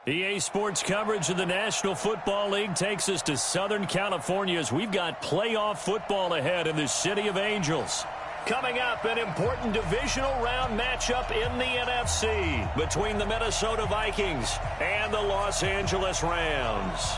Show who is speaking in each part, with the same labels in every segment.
Speaker 1: EA Sports coverage of the National Football League takes us to Southern California as we've got playoff football ahead in the City of Angels. Coming up, an important divisional round matchup in the NFC between the Minnesota Vikings and the Los Angeles Rams.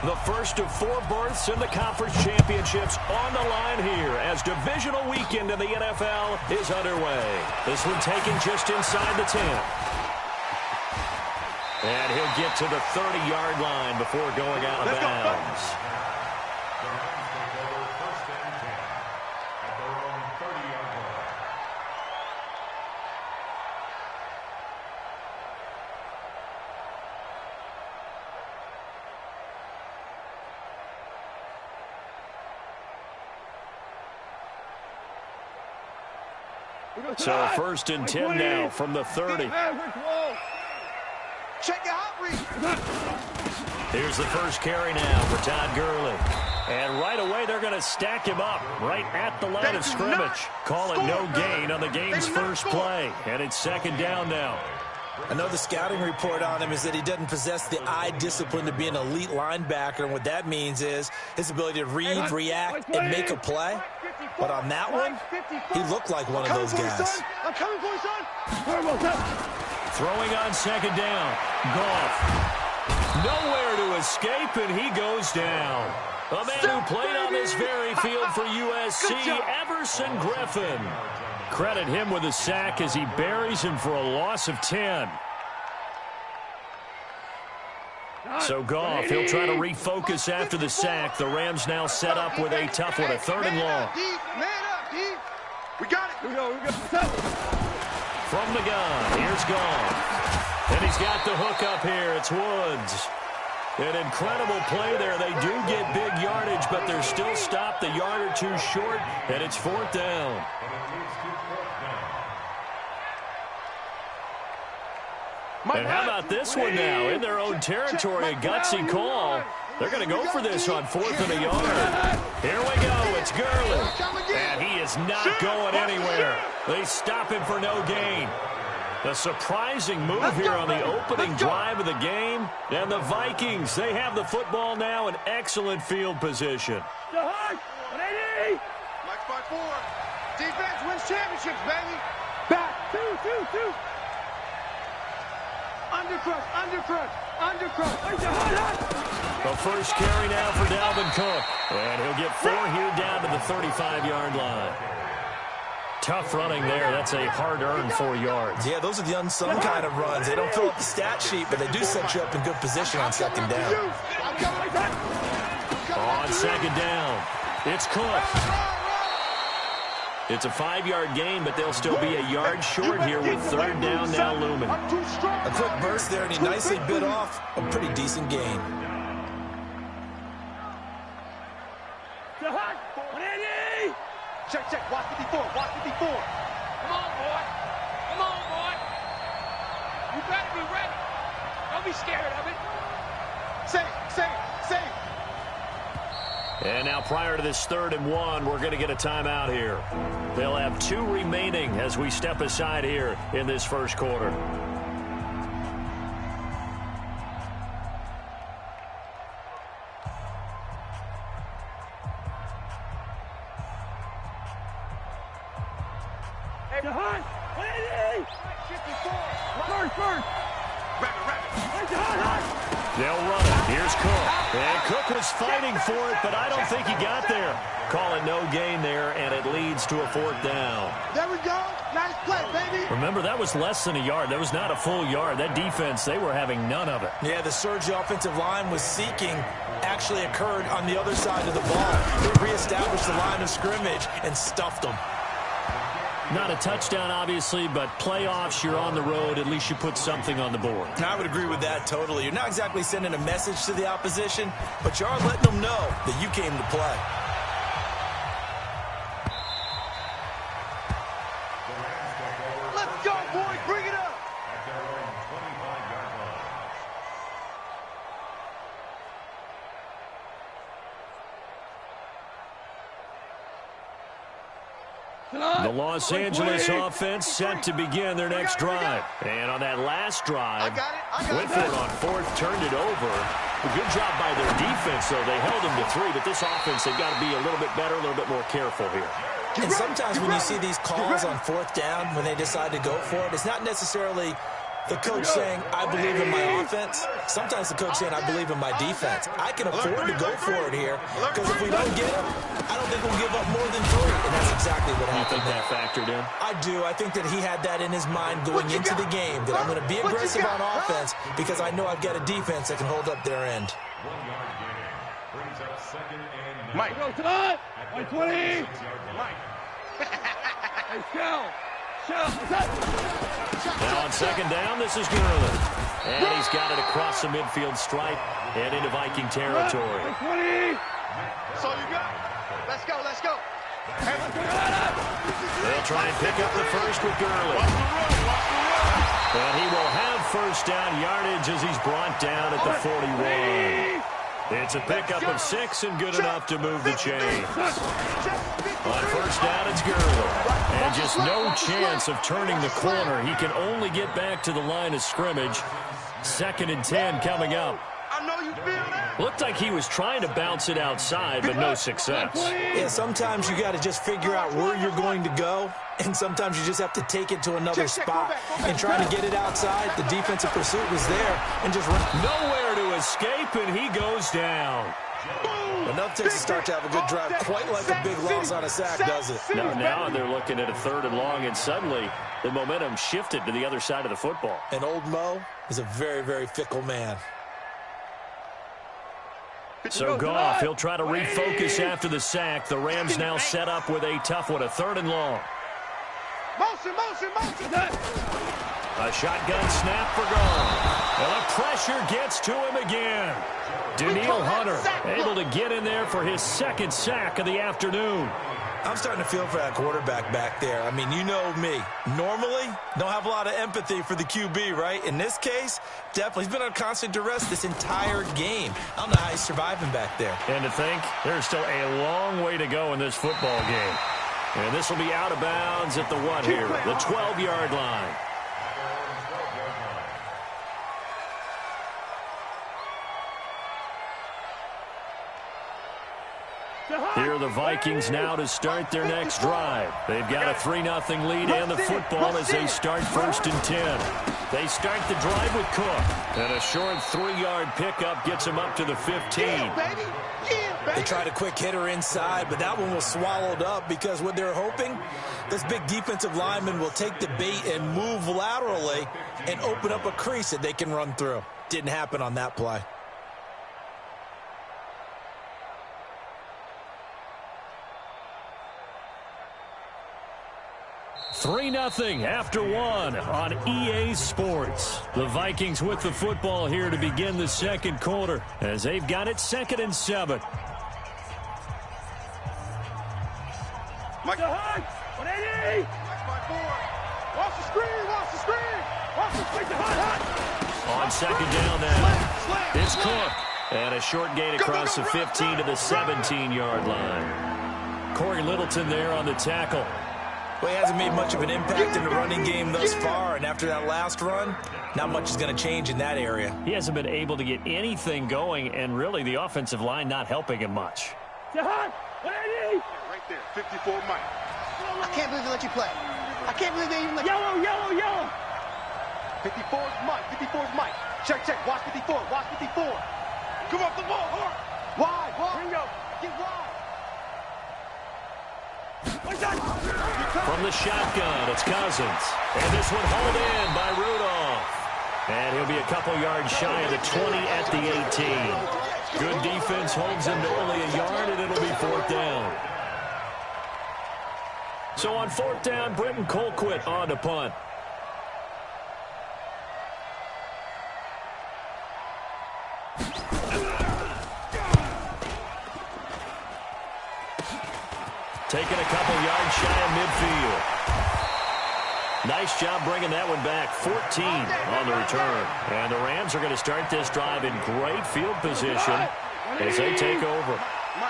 Speaker 1: The first of 4 berths in the conference championships on the line here as divisional weekend in the NFL is underway. This one taken just inside the 10. And he'll get to the 30-yard line before going out of bounds. So first and 10 now from the 30.
Speaker 2: Check out read.
Speaker 1: Here's the first carry now for Todd Gurley. And right away they're going to stack him up right at the line of scrimmage. Call it no gain on the game's first play. And it's second down now.
Speaker 3: I know the scouting report on him is that he doesn't possess the eye discipline to be an elite linebacker, and what that means is his ability to read, react, and make a play. But on that one, he looked like one of those guys.
Speaker 2: I'm coming for you, son.
Speaker 1: Throwing on second down. Goff. Nowhere to escape, and he goes down. A man who played on this very field for USC, Everson Griffin. Credit him with a sack as he buries him for a loss of 10. So Goff, he'll try to refocus after the sack. The Rams now set up with a tough one, a 3rd and long.
Speaker 2: Man up, D. We got it. We go.
Speaker 1: From the gun, here's Goff. And he's got the hook up here. It's Woods. An incredible play there. They do get big yardage, but they're still stopped a yard or two short, and it's 4th down. And how about this one now? In their own territory, a gutsy call. They're going to go for this on 4th and a yard. Here we go. It's Gurley. And he is not going anywhere. They stop him for no gain. A surprising move here on the opening drive of the game. And the Vikings, they have the football now in excellent field position.
Speaker 2: Mike 5-4. Defense wins championships, baby. Back. Two. Undercrush.
Speaker 1: The first carry now for Dalvin Cook. And he'll get 4 here down to the 35-yard line. Tough running there. That's a hard-earned 4 yards.
Speaker 3: Yeah, those are the unsung kind of runs. They don't fill up the stat sheet, but they do set you up in good position on second down.
Speaker 1: On second down, it's Cook. It's a 5-yard gain, but they'll still be a yard short here with 3rd down now looming.
Speaker 3: A quick burst there, and he nicely bit off a pretty decent gain.
Speaker 2: Check. Watch 54. Come on, boy. You better be ready. Don't be scared of it. Say.
Speaker 1: And now prior to this 3rd and 1, we're going to get a timeout here. They'll have 2 remaining as we step aside here in this first quarter. They'll run it. Here's Cook. And Cook was fighting for it, but I don't think he got there. Call it no gain there, and it leads to a 4th down.
Speaker 2: There we go. Nice play, baby.
Speaker 1: Remember, that was less than a yard. That was not a full yard. That defense, they were having none of it.
Speaker 3: Yeah, the surge the offensive line was seeking actually occurred on the other side of the ball. They reestablished the line of scrimmage and stuffed them.
Speaker 1: Not a touchdown, obviously, but playoffs, you're on the road. At least you put something on the board.
Speaker 3: I would agree with that totally. You're not exactly sending a message to the opposition, but you are letting them know that you came to play.
Speaker 2: Let's go, boys. Bring it up.
Speaker 1: The Los Angeles offense set to begin their next drive. And on that last drive, went for it on fourth, turned it over. A good job by their defense, though. They held them to 3, but this offense, they've got to be a little bit better, a little bit more careful here.
Speaker 3: And sometimes when you see these calls on fourth down, when they decide to go for it, it's not necessarily the coach saying, I believe in my offense. Sometimes the coach saying, I believe in my defense. I can afford to go for it here, because if we don't get it, I don't think we'll give up more than 3. And that's exactly what happened.
Speaker 1: You think that factored in?
Speaker 3: I do. I think that he had that in his mind going into the game, that I'm going to be aggressive on offense because I know I've got a defense that can hold up their end.
Speaker 2: Mike. Go to the 120. Mike. Hey, Shell.
Speaker 1: Now on second down, this is Gurley. And he's got it across the midfield stripe and into Viking territory.
Speaker 2: That's all you got. Let's go, let's go.
Speaker 1: They'll try and pick up the first with Gurley. And he will have first down yardage as he's brought down at the 41. It's a pickup of 6 and good enough to move the chains. On first down, it's Gurley. And just no chance of turning the corner. He can only get back to the line of scrimmage. 2nd and 10 coming up.
Speaker 2: I know you feel that.
Speaker 1: Looked like he was trying to bounce it outside, but no success.
Speaker 3: Yeah, sometimes you got to just figure out where you're going to go, and sometimes you just have to take it to another spot. And trying to get it outside, the defensive pursuit was there, and just
Speaker 1: nowhere to escape, and he goes down.
Speaker 3: Enough takes to start to have a good drive, quite like a big loss on a sack, does it?
Speaker 1: Now they're looking at a 3rd and long, and suddenly the momentum shifted to the other side of the football.
Speaker 3: And old Mo is a very, very fickle man.
Speaker 1: So Goff, he'll try to refocus after the sack. The Rams now set up with a tough one, a 3rd and long.
Speaker 2: Motion.
Speaker 1: A shotgun snap for Goff. And the pressure gets to him again. Danielle Hunter able to get in there for his 2nd sack of the afternoon.
Speaker 3: I'm starting to feel for that quarterback back there. I mean, you know me. Normally, don't have a lot of empathy for the QB, right? In this case, definitely. He's been on constant duress this entire game. I don't know how he's surviving back there.
Speaker 1: And to think, there's still a long way to go in this football game. And this will be out of bounds at the what here? The 12-yard line. Here are the Vikings now to start their next drive. They've got a 3-0 lead and the football as they start 1st and 10. They start the drive with Cook. And a short 3-yard pickup gets him up to the 15.
Speaker 3: They tried a quick hitter inside, but that one was swallowed up because what they're hoping, this big defensive lineman will take the bait and move laterally and open up a crease that they can run through. Didn't happen on that play.
Speaker 1: 3-0 after 1 on EA Sports. The Vikings with the football here to begin the 2nd quarter as they've got it 2nd and 7.
Speaker 2: Mike. 180. Watch the screen. Watch the screen.
Speaker 1: On 2nd down now, it's Cook. And a short gain across the 15 to the 17-yard line. Corey Littleton there on the tackle.
Speaker 3: Well, he hasn't made much of an impact in the running game thus far, and after that last run, not much is going to change in that area.
Speaker 1: He hasn't been able to get anything going, and really the offensive line not helping him much.
Speaker 2: Right there, 54 Mike.
Speaker 4: I can't believe they let you play. I can't believe they even let you.
Speaker 2: Yellow. 54 is Mike. Check. Watch 54. Come off the ball, hard. Wide. Bingo. Get wide.
Speaker 1: From the shotgun, it's Cousins. And this one hauled in by Rudolph. And he'll be a couple yards shy of the 20 at the 18. Good defense holds him to only a yard, and it'll be 4th down. So on 4th down, Britton Colquitt on to punt. Taking a couple yards shy of midfield. Nice job bringing that one back. 14 on the return. And the Rams are going to start this drive in great field position as they take over.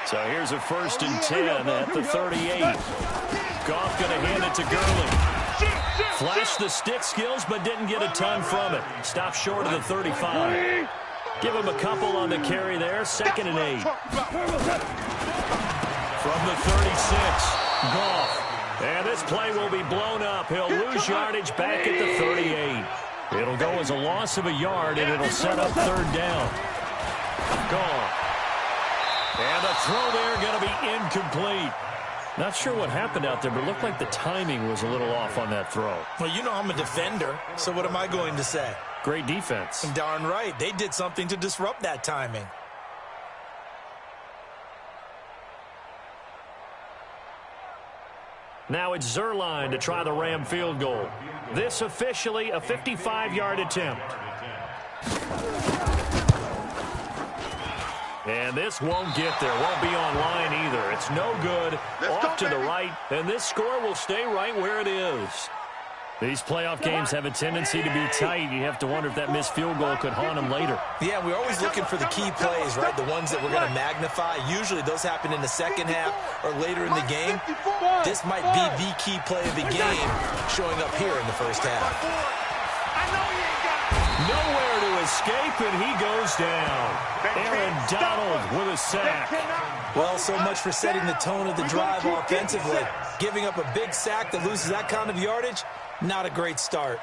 Speaker 1: So here's a 1st and 10 at the 38. Goff going to hand it to Gurley. Flashed the stick skills, but didn't get a ton from it. Stopped short of the 35. Give him a couple on the carry there. 2nd and 8. From the 36, Goff. And this play will be blown up. He'll lose yardage back at the 38. It'll go as a loss of a yard, and it'll set up 3rd down. Goff. And the throw there going to be incomplete. Not sure what happened out there, but it looked like the timing was a little off on that throw.
Speaker 3: Well, you know I'm a defender, so what am I going to say?
Speaker 1: Great defense.
Speaker 3: Darn right. They did something to disrupt that timing.
Speaker 1: Now it's Zerline to try the Ram field goal. This officially a 55-yard attempt. And this won't get there. Won't be on line either. It's no good. Off to the right. And this score will stay right where it is. These playoff games have a tendency to be tight. You have to wonder if that missed field goal could haunt them later.
Speaker 3: Yeah, we're always looking for the key plays, right? The ones that we're going to magnify. Usually those happen in the second half or later in the game. This might be the key play of the game showing up here in the first half.
Speaker 1: Nowhere to escape, and he goes down. Aaron Donald with a sack.
Speaker 3: Well, so much for setting the tone of the drive offensively. Giving up a big sack that loses that kind of yardage, not a great start.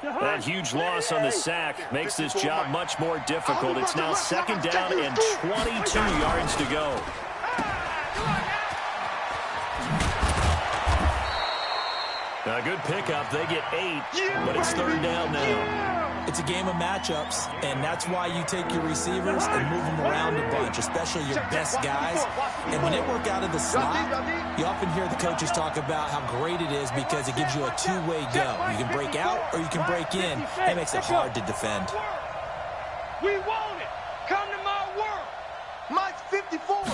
Speaker 1: That huge loss on the sack makes this job much more difficult. It's now 2nd down and 22 yards to go. A good pickup. They get 8, but it's 3rd down now.
Speaker 3: It's a game of matchups, and that's why you take your receivers and move them around a bunch, especially your best guys. And when they work out of the slot, you often hear the coaches talk about how great it is because it gives you a two-way go. You can break out or you can break in. It makes it hard to defend.
Speaker 2: We want it. Come to my world. Mike's 54.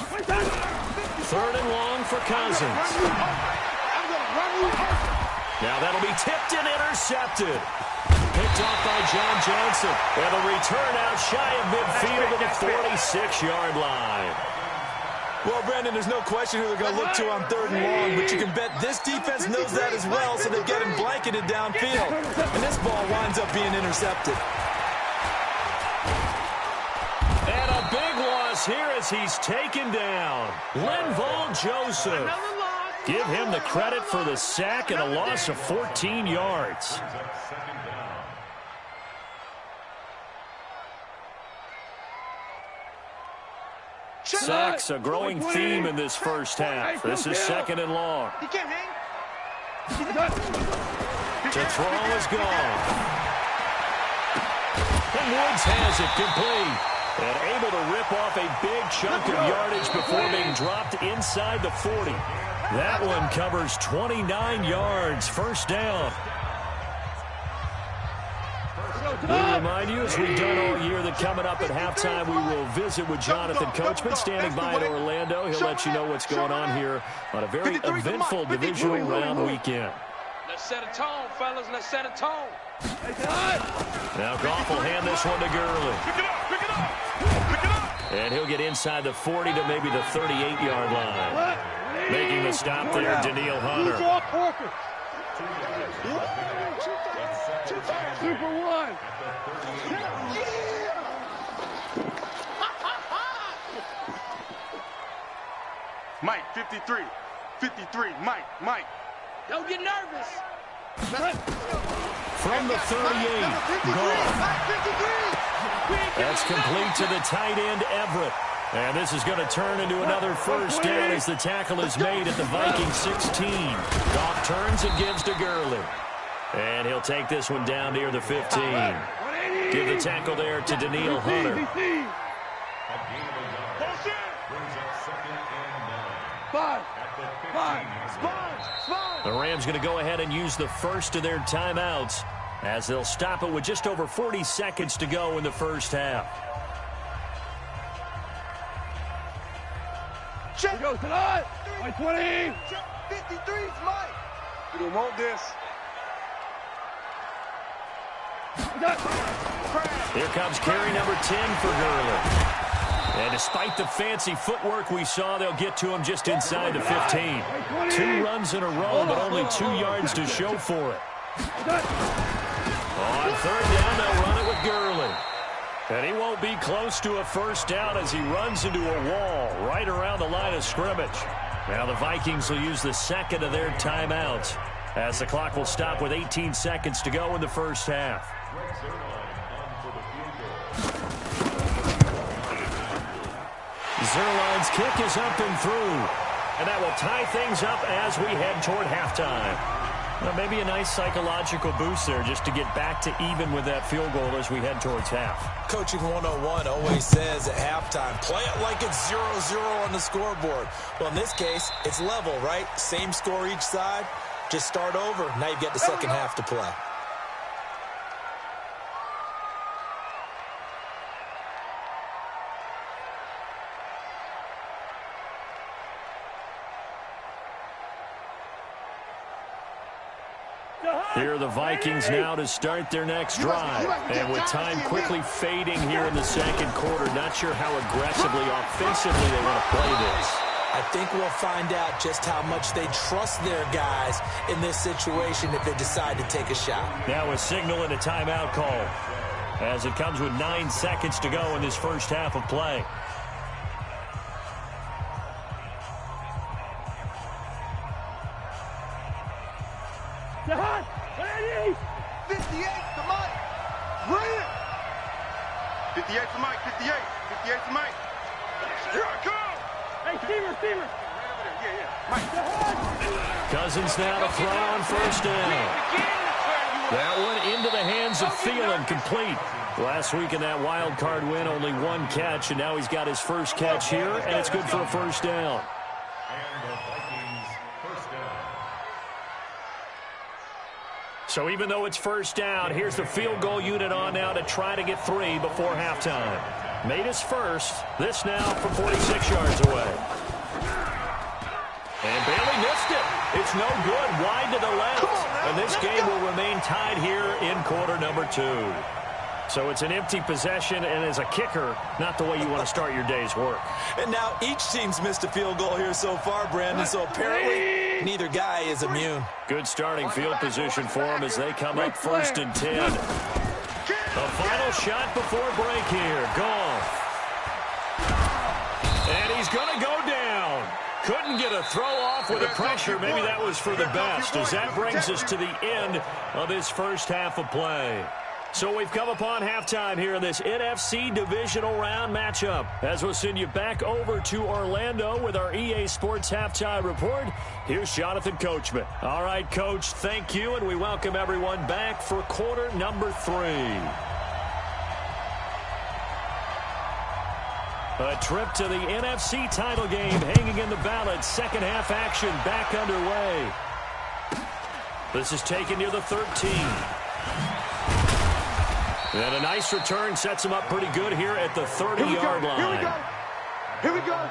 Speaker 1: 3rd and long for Cousins.
Speaker 2: I'm going to run you over.
Speaker 1: Now that'll be tipped and intercepted. Picked off by John Johnson. And the return out shy of midfield to the 46-yard line.
Speaker 3: Well, Brandon, there's no question who they're going to look to on 3rd and long, but you can bet this defense knows that as well, so they've got him blanketed downfield. And this ball winds up being intercepted.
Speaker 1: And a big loss here as he's taken down. Linval Joseph. Give him the credit for the sack and a loss of 14 yards. Sacks a growing theme in this first half. This is 2nd and long.
Speaker 2: He can't hang.
Speaker 1: To throw is gone. And Woods has it complete. And able to rip off a big chunk of yardage before being dropped inside the 40. That one covers 29 yards. 1st down. We remind you, as we've done all year, that coming up at halftime, we will visit with Jonathan Coachman standing by in Orlando. He'll let you know what's going on here on a very eventful divisional round weekend.
Speaker 2: Let's set a tone, fellas. Let's set a tone.
Speaker 1: Now Goff will hand this one to Gurley.
Speaker 2: Pick it up. Pick it up. Pick it up.
Speaker 1: And he'll get inside the 40 to maybe the 38-yard line. Making the stop there, Danielle Hunter.
Speaker 2: Super one. Mike, 53. 53. Mike. Don't get nervous.
Speaker 1: From the 38, Goff. That's complete to the tight end, Everett. And this is going to turn into another 1st down as the tackle is made at the Viking 16. Goff turns and gives to Gurley. And he'll take this one down near the 15. Give the tackle there to Danielle Hunter. The Rams going to go ahead and use the first of their timeouts as they'll stop it with just over 40 seconds to go in the first half.
Speaker 2: Check. He goes tonight. 20. 53's Mike. You don't want this.
Speaker 1: Here comes carry number 10 for Gurley. And despite the fancy footwork we saw, they'll get to him just inside the 15. 2 runs in a row, but only 2 yards to show for it. On third down, they'll run it with Gurley. And he won't be close to a first down as he runs into a wall right around the line of scrimmage. Now the Vikings will use the second of their timeouts as the clock will stop with 18 seconds to go in the first half. Zerline's kick is up and through. And that will tie things up as we head toward halftime. Well, maybe a nice psychological boost there just to get back to even with that field goal as we head towards half.
Speaker 3: Coaching 101 always says at halftime, play it like it's 0-0 on the scoreboard. Well, in this case, it's level, right? Same score each side. Just start over. Now you get the second half to play.
Speaker 1: Here are the Vikings now to start their next drive. And with time quickly fading here in the second quarter, not sure how aggressively, offensively they want to play this.
Speaker 3: I think we'll find out just how much they trust their guys in this situation if they decide to take a shot.
Speaker 1: Now a signal and a timeout call as it comes with 9 seconds to go in this first half of play.
Speaker 2: Jahan, ready? 58 to Mike. Bring it. 58 to Mike, 58. 58 to Mike. Here I come. Hey, receiver. Yeah. Mike.
Speaker 1: Cousins now to throw on first down. That one into the hands of Thielen, complete. Last week in that wild card win, only 1 catch, and now he's got his first catch here, and it's good for a first down. So even though it's first down, here's the field goal unit on now to try to get 3 before halftime. Made his first. This now from 46 yards away. And Bailey missed it. It's no good. Wide to the left. And this game will remain tied here in quarter number 2. So it's an empty possession, and as a kicker, not the way you want to start your day's work.
Speaker 3: And now each team's missed a field goal here so far, Brandon, so apparently neither guy is immune.
Speaker 1: Good starting field position for them as they come up 1st and 10. The final shot before break here. Goff. And he's going to go down. Couldn't get a throw off with the pressure. Maybe that was for the best, as that brings us to the end of this first half of play. So we've come upon halftime here in this NFC divisional round matchup. As we'll send you back over to Orlando with our EA Sports halftime report, here's Jonathan Coachman. All right, Coach, thank you, and we welcome everyone back for quarter number 3. A trip to the NFC title game hanging in the balance. Second half action back underway. This is taken near the 13. And a nice return sets him up pretty good here at the 30-yard line.
Speaker 2: Here we go.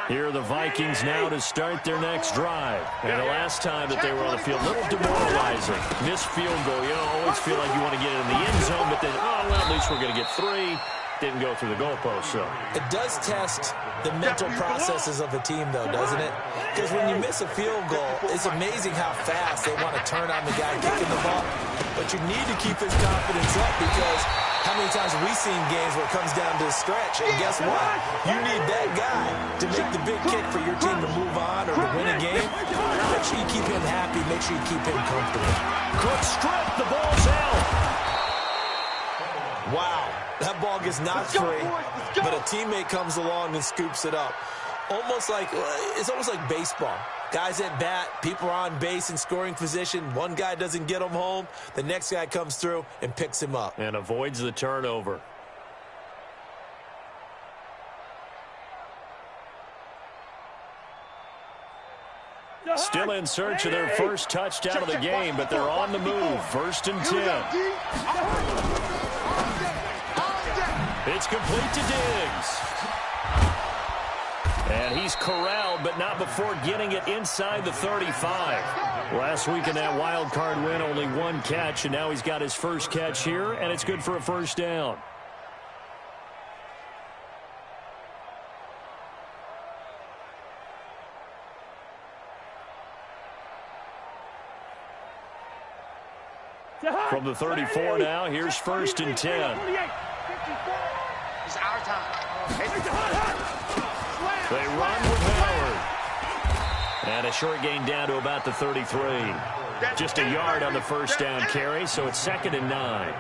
Speaker 1: Here are the Vikings now to start their next drive. And the last time that they were on the field, a little demoralizing. Missed field goal. You don't always feel like you want to get it in the end zone, but then, oh, well, at least we're going to get 3. Didn't go through the goalpost, so.
Speaker 3: It does test the mental processes of a team, though, doesn't it? Because when you miss a field goal, it's amazing how fast they want to turn on the guy kicking the ball. But you need to keep his confidence up, because how many times have we seen games where it comes down to a stretch? And guess what? You need that guy to make the big kick for your team to move on or to win a game. Make sure you keep him happy. Make sure you keep him comfortable.
Speaker 1: Quick strip. The ball's out.
Speaker 3: Wow. That ball gets knocked free, but a teammate comes along and scoops it up. It's almost like baseball. Guys at bat, people are on base in scoring position. One guy doesn't get him home. The next guy comes through and picks him up.
Speaker 1: And avoids the turnover. Still in search of their first touchdown of the game, but they're on the move. 1st and 10. It's complete to Diggs. And he's corralled, but not before getting it inside the 35. Last week in that wild card win, only one catch, and now he's got his first catch here, and it's good for a first down. From the 34 now, here's 1st and 10.
Speaker 4: It's our time.
Speaker 1: They run with Howard. And a short gain down to about the 33. Just a yard on the first down carry, so it's 2nd and 9.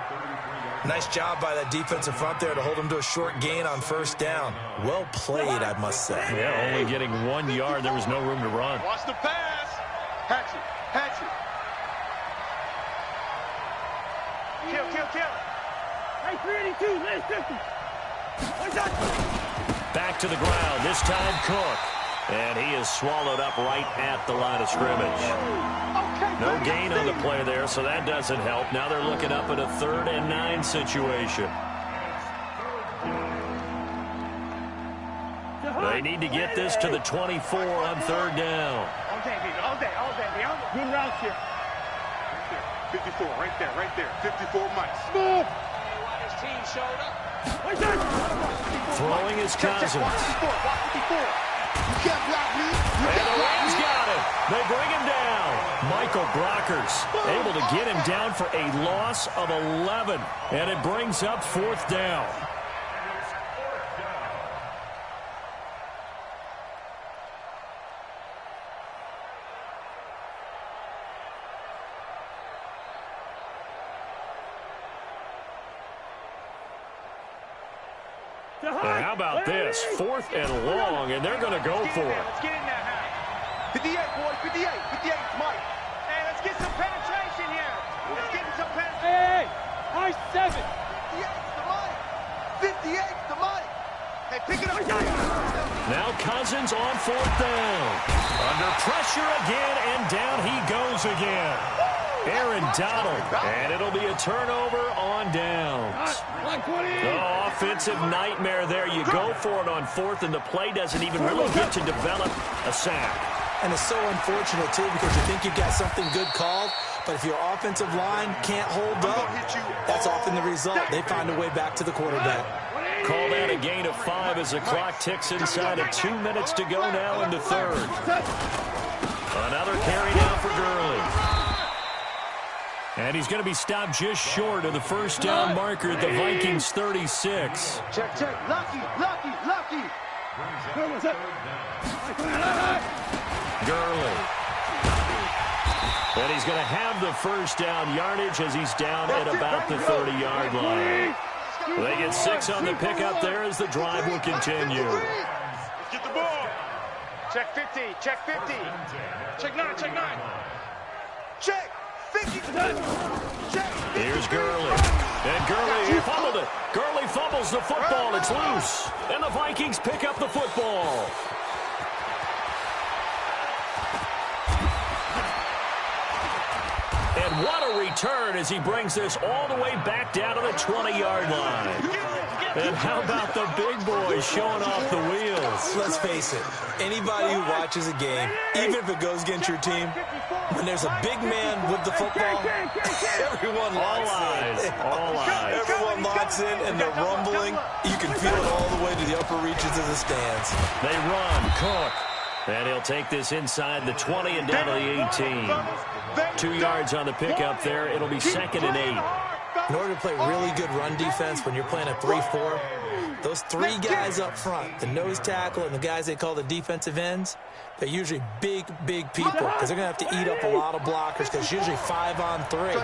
Speaker 3: Nice job by that defensive front there to hold him to a short gain on first down. Well played, I must say.
Speaker 1: Yeah, only getting 1 yard. There was no room to run.
Speaker 2: Watch the pass. Hatchet. Hatchet. Kill.
Speaker 5: Hey, 382, last 50.
Speaker 1: Back to the ground, this time Cook. And he is swallowed up right at the line of scrimmage. No gain on the play there, so that doesn't help. Now they're looking up at a 3rd and 9 situation. They need to get this to the 24 on 3rd down.
Speaker 5: All day. Good routes here.
Speaker 2: 54, right there. 54 mics.
Speaker 5: Move.
Speaker 4: His team showed up.
Speaker 1: Throwing his Cousins.
Speaker 2: Watch 54.
Speaker 4: You can't block me.
Speaker 1: And the Rams got him. They bring him down. Michael Brockers able to get him down for a loss of 11. And it brings up 4th down. And how about this? 4th and long, and they're going to go for it.
Speaker 2: Let's get in there, Howard. 58, boys. 58. 58, Mike.
Speaker 5: Hey, let's get some penetration here. Let's get some penetration. Hey, high 7.
Speaker 2: 58's the Mike. 58's the Mike. Hey, pick it up.
Speaker 1: Now Cousins on 4th down. Under pressure again, and down he goes again. Aaron Donald, and it'll be a turnover on downs. The offensive nightmare there. You go for it on 4th, and the play doesn't even really get to develop a sack.
Speaker 3: And it's so unfortunate, too, because you think you've got something good called, but if your offensive line can't hold up, that's often the result. They find a way back to the quarterback.
Speaker 1: Call that a gain of 5 as the clock ticks inside of 2 minutes to go now in the 3rd. Another carry now for Gurley. And he's going to be stopped just short of the first down marker at the Vikings 36.
Speaker 2: Check. Lucky.
Speaker 1: Gurley. And he's going to have the first down yardage as he's down at about the 30-yard line. They get 6 on the pickup there as the drive will continue.
Speaker 2: Let's get the ball.
Speaker 5: Check 50. Check 9.
Speaker 2: Check. 50. Check.
Speaker 1: Here's Gurley. And Gurley fumbled it. Gurley fumbles the football. It's loose. And the Vikings pick up the football. And what a return as he brings this all the way back down to the 20-yard line. And how about the big boys showing off the wheels?
Speaker 3: Let's face it, anybody who watches a game, even if it goes against your team, when there's a big man with the football, everyone locks in.
Speaker 1: All eyes.
Speaker 3: Everyone locks in, and they're rumbling. You can feel it all the way to the upper reaches of the stands.
Speaker 1: They run. Cook. And he'll take this inside the 20 and down to the 18. 2 yards on the pickup there. It'll be 2nd and 8.
Speaker 3: In order to play really good run defense when you're playing a 3-4, those 3 guys up front, the nose tackle and the guys they call the defensive ends, they're usually big people because they're going to have to eat up a lot of blockers because it's usually 5-on-3.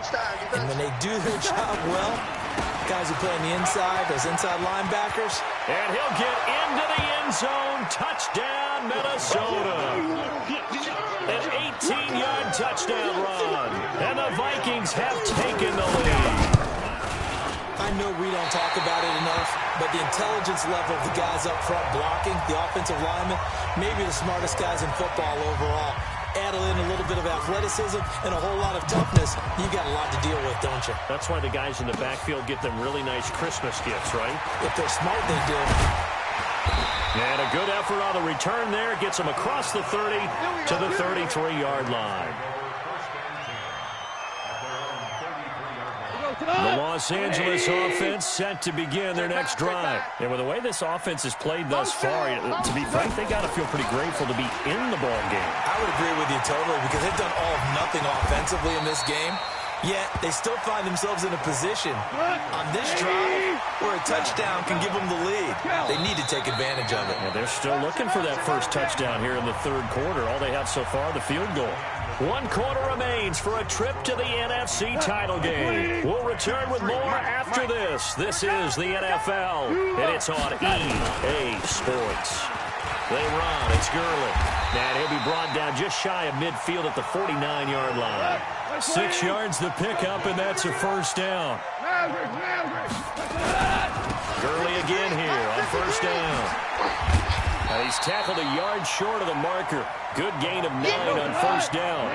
Speaker 3: And when they do their job well, guys who play on the inside, those inside linebackers.
Speaker 1: And he'll get into the end zone. Touchdown, Minnesota. An 18-yard touchdown run. And the Vikings have taken the lead.
Speaker 3: I know we don't talk about it enough, but the intelligence level of the guys up front blocking, the offensive linemen, maybe the smartest guys in football overall. Add in a little bit of athleticism and a whole lot of toughness, you've got a lot to deal with, don't you?
Speaker 1: That's why the guys in the backfield get them really nice Christmas gifts, right?
Speaker 3: If they're smart, they do.
Speaker 1: And a good effort on the return there. Gets him across the 30 to the 33-yard line. The Los Angeles offense set to begin their next drive. And with the way this offense has played thus far, to be frank, they got to feel pretty grateful to be in the ball game.
Speaker 3: I would agree with you totally because they've done all of nothing offensively in this game. Yet they still find themselves in a position on this drive where a touchdown can give them the lead. They need to take advantage of it.
Speaker 1: Well, they're still looking for that first touchdown here in the third quarter. All they have so far, the field goal. 1 quarter remains for a trip to the NFC title game. We'll return with more after this. This is the NFL, and it's on EA Sports. They run. It's Gurley. And he'll be brought down just shy of midfield at the 49-yard line. 6 yards the pickup, and that's a first down. Gurley again here on first down. He's tackled a yard short of the marker. Good gain of 9 on first down.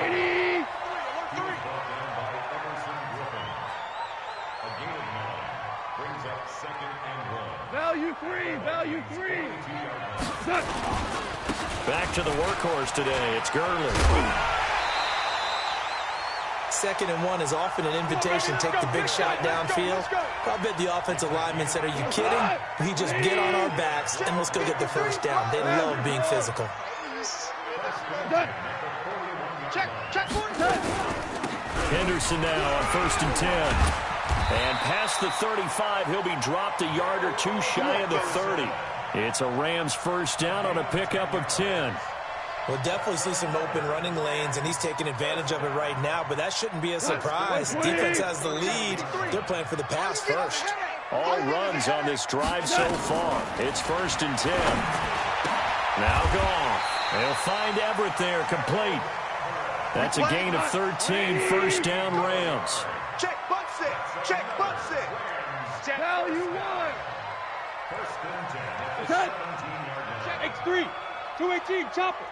Speaker 5: Value three.
Speaker 1: Back to the workhorse today. It's Gurley.
Speaker 3: 2nd and 1 is often an invitation to take the big shot downfield. I bet the offensive lineman said, are you kidding? We just get on our backs and let's go get the first down. They love being physical.
Speaker 5: Check.
Speaker 1: Henderson now on 1st and 10. And past the 35, he'll be dropped a yard or two shy of the 30. It's a Rams first down on a pickup of 10.
Speaker 3: We'll definitely see some open running lanes, and he's taking advantage of it right now, but that shouldn't be a surprise. Defense has the lead. They're playing for the pass first.
Speaker 1: All runs on this drive so far. It's 1st and 10. Now Goff. They'll find Everett there, complete. That's a gain of 13, first down Rams.
Speaker 2: Check, butt six.
Speaker 5: Value 1.
Speaker 2: First and 10.
Speaker 5: Check. X3. 218, chopper.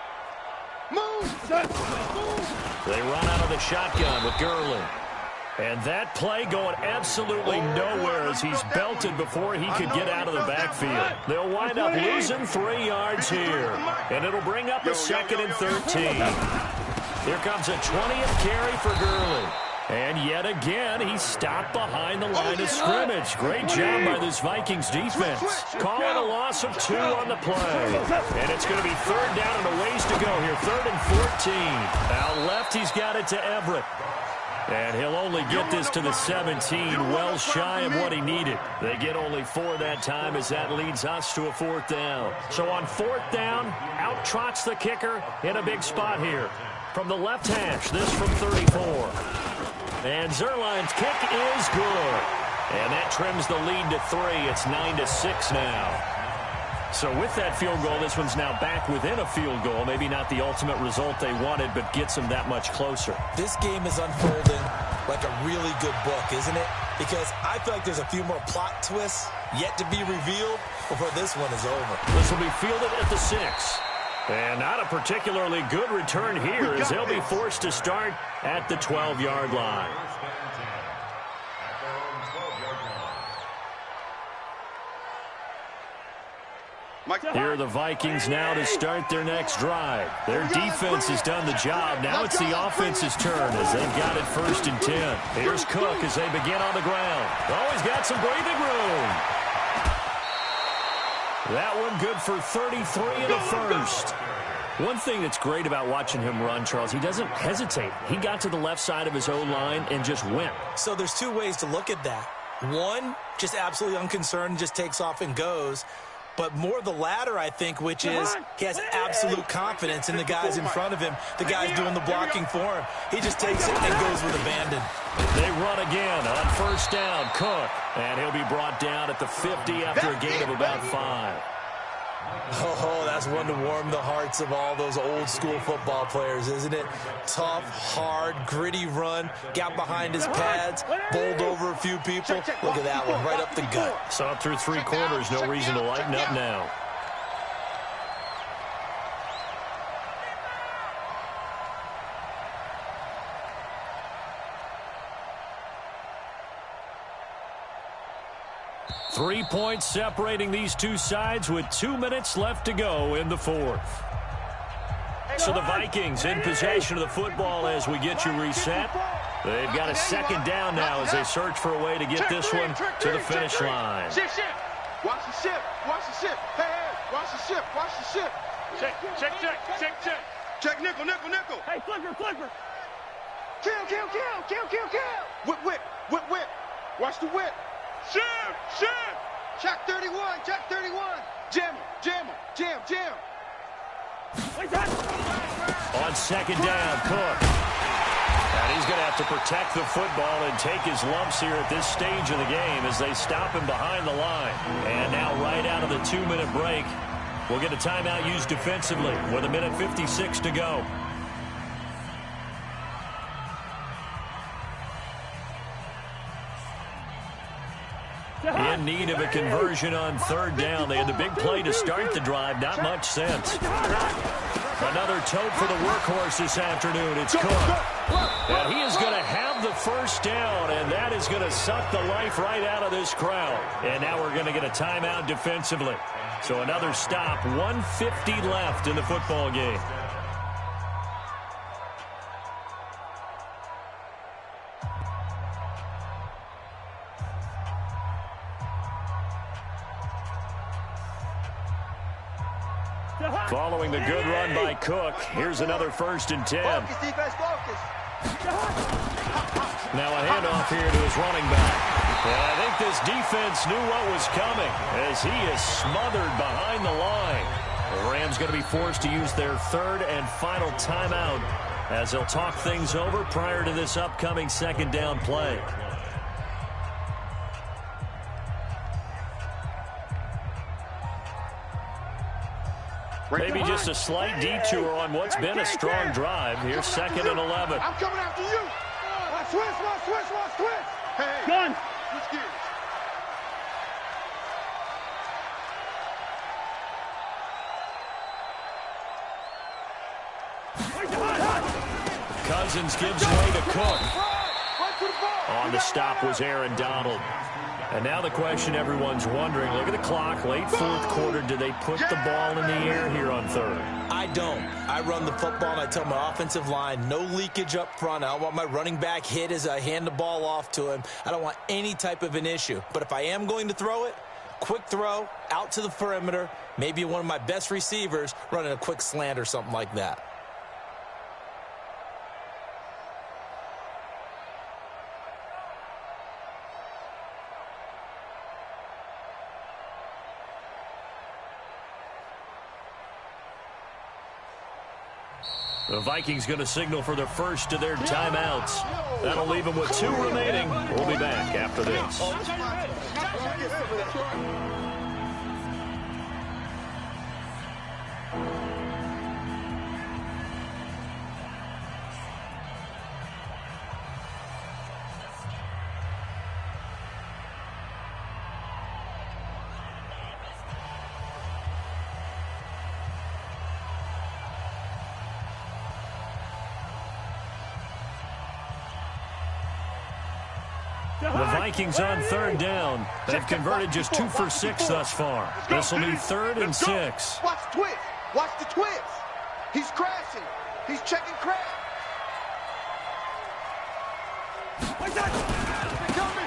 Speaker 5: Move.
Speaker 1: They run out of the shotgun with Gurley. And that play going absolutely nowhere as he's belted before he could get out of the backfield. They'll wind up losing 3 yards here. And it'll bring up a 2nd and 13. Here comes a 20th carry for Gurley. And yet again, he's stopped behind the line of scrimmage. Great job by this Vikings defense. Calling a loss of 2 on the play. And it's going to be 3rd down and a ways to go here. 3rd and 14. Out left, he's got it to Everett. And he'll only get this to the 17, well shy of what he needed. They get only 4 that time as that leads us to a 4th down. So on 4th down, out trots the kicker in a big spot here. From the left hash, this from 34. And Zerline's kick is good. And that trims the lead to 3. It's 9-6 now. So with that field goal, this one's now back within a field goal. Maybe not the ultimate result they wanted, but gets them that much closer.
Speaker 3: This game is unfolding like a really good book, isn't it? Because I feel like there's a few more plot twists yet to be revealed before this one is over.
Speaker 1: This will be fielded at the 6. And not a particularly good return here as they'll be forced to start at the 12-yard line. Here are the Vikings now to start their next drive. Their defense has done the job. Now it's the offense's turn as they've got it 1st and 10. Here's Cook as they begin on the ground. Oh, he's got some breathing room. That one good for 33 in the first. One thing that's great about watching him run, Charles, he doesn't hesitate. He got to the left side of his O-line and just went.
Speaker 3: So there's 2 ways to look at that. One, just absolutely unconcerned, just takes off and goes. But more the latter, I think, which is he has absolute confidence in the guys in front of him, the guys doing the blocking for him. He just takes it and goes with abandon.
Speaker 1: They run again on 1st down, Cook. And he'll be brought down at the 50 after a gain of about 5.
Speaker 3: Oh, that's one to warm the hearts of all those old school football players, isn't it? Tough, hard, gritty run, got behind his pads, bowled over a few people. Look at that one, right up the gut.
Speaker 1: Saw it through 3 quarters, no reason to lighten up now. 3 points separating these two sides with 2 minutes left to go in the fourth. So the Vikings in possession of the football as we get you reset. They've got a second down now as they search for a way to get this one to the finish line.
Speaker 2: Watch the ship. Watch the ship. Hey, watch the ship. Watch the ship. Check. Check nickel.
Speaker 5: Hey, flipper.
Speaker 2: Kill. Whip. Watch the whip. Ship. Check 31. Jam.
Speaker 1: On second down, Cook. And he's going to have to protect the football and take his lumps here at this stage of the game as they stop him behind the line. And now right out of the 2-minute break, we'll get a timeout used defensively with 1:56 to go. In need of a conversion on third down. They had the big play to start the drive. Not much sense. Another tote for the workhorse this afternoon. It's Cook. And he is going to have the first down, and that is going to suck the life right out of this crowd. And now we're going to get a timeout defensively. So another stop. 1:50 left in the football game. Following the good run by Cook, here's another 1st and 10.
Speaker 4: Focus, defense, focus.
Speaker 1: Now a handoff here to his running back. And I think this defense knew what was coming as he is smothered behind the line. The Rams going to be forced to use their 3rd and final timeout as they'll talk things over prior to this upcoming second down play. Maybe just a slight detour on what's been a strong drive. Here's 2nd and 11.
Speaker 2: I'm coming after you. Watch twist. Hey.
Speaker 5: Gun.
Speaker 2: Switch gears.
Speaker 1: Cousins gives way to Cook. On the stop was Aaron Donald. And now the question everyone's wondering, look at the clock, late 4th quarter, do they put the ball in the air here on 3rd?
Speaker 3: I don't. I run the football, and I tell my offensive line, no leakage up front. I don't want my running back hit as I hand the ball off to him. I don't want any type of an issue. But if I am going to throw it, quick throw, out to the perimeter, maybe one of my best receivers running a quick slant or something like that.
Speaker 1: The Vikings going to signal for their first of their timeouts. That'll leave them with 2 remaining. We'll be back after this. The Vikings on 3rd down. They've converted just 2 for 6 thus far. This will be 3rd and 6.
Speaker 4: Watch the twist. Watch the twist. He's crashing. He's checking crash.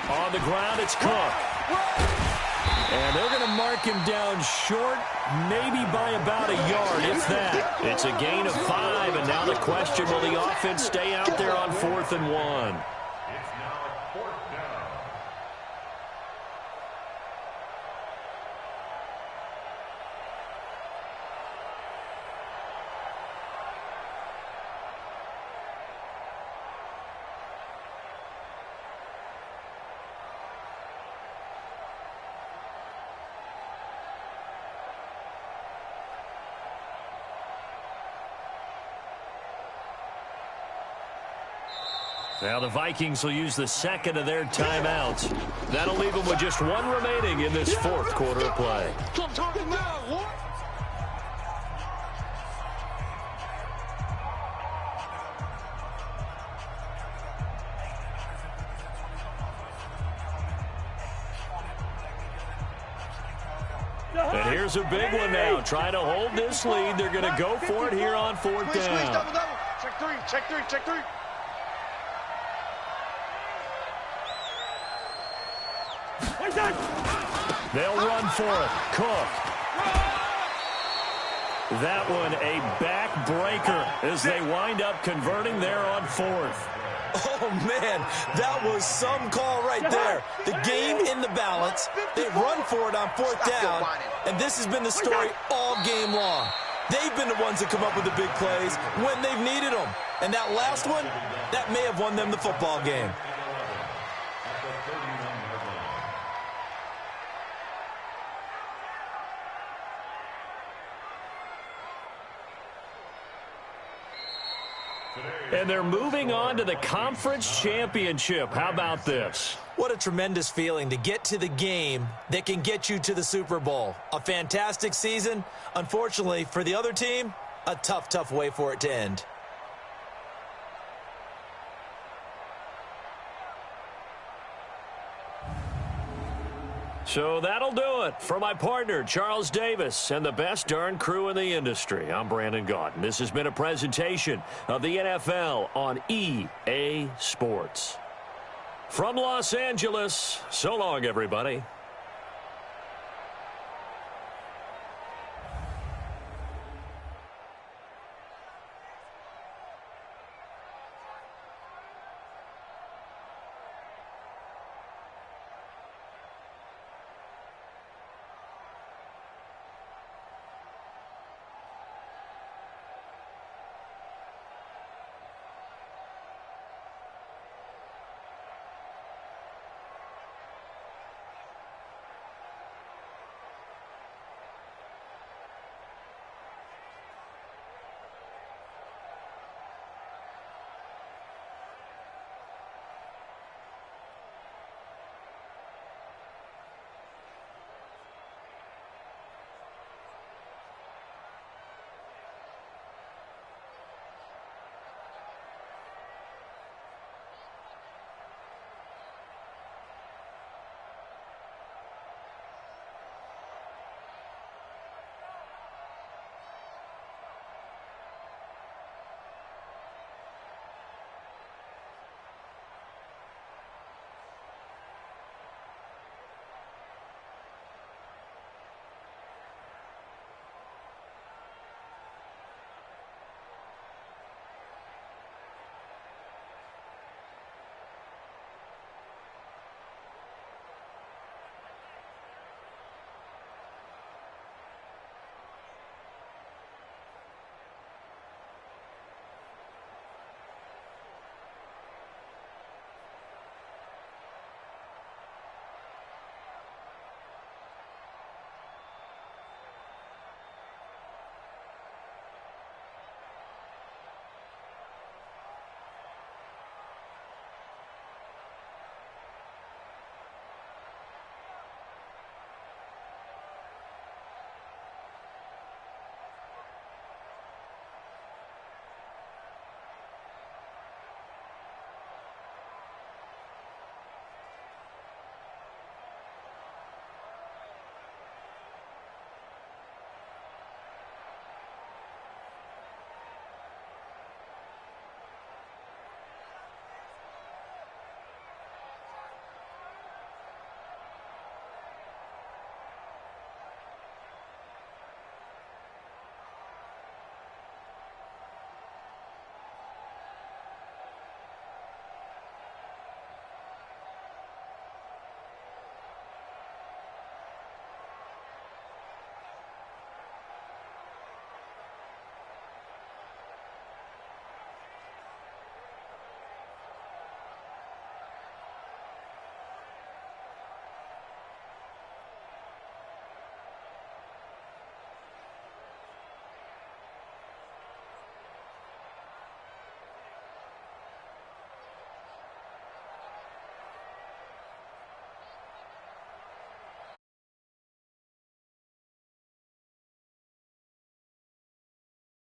Speaker 1: On the ground, it's Cook. And they're going to mark him down short, maybe by about a yard, if that. It's a gain of 5, and now the question, will the offense stay out there on 4th and 1? Now the Vikings will use the 2nd of their timeouts. That'll leave them with just 1 remaining in this 4th quarter of play. And here's a big one now. Trying to hold this lead. They're going to go for it here on fourth down.
Speaker 2: Double, double. Check three, check three, check three.
Speaker 1: They'll run for it. Cook. That one a backbreaker as they wind up converting there on fourth.
Speaker 3: Oh, man, that was some call right there. The game in the balance. They run for it on fourth down, and this has been the story all game long. They've been the ones that come up with the big plays when they've needed them. And that last one, that may have won them the football game.
Speaker 1: And they're moving on to the conference championship. How about this?
Speaker 3: What a tremendous feeling to get to the game that can get you to the Super Bowl. A fantastic season. Unfortunately, for the other team, a tough, tough way for it to end.
Speaker 1: So that'll do it. For my partner, Charles Davis, and the best darn crew in the industry, I'm Brandon Gaudin. This has been a presentation of the NFL on EA Sports. From Los Angeles, so long, everybody.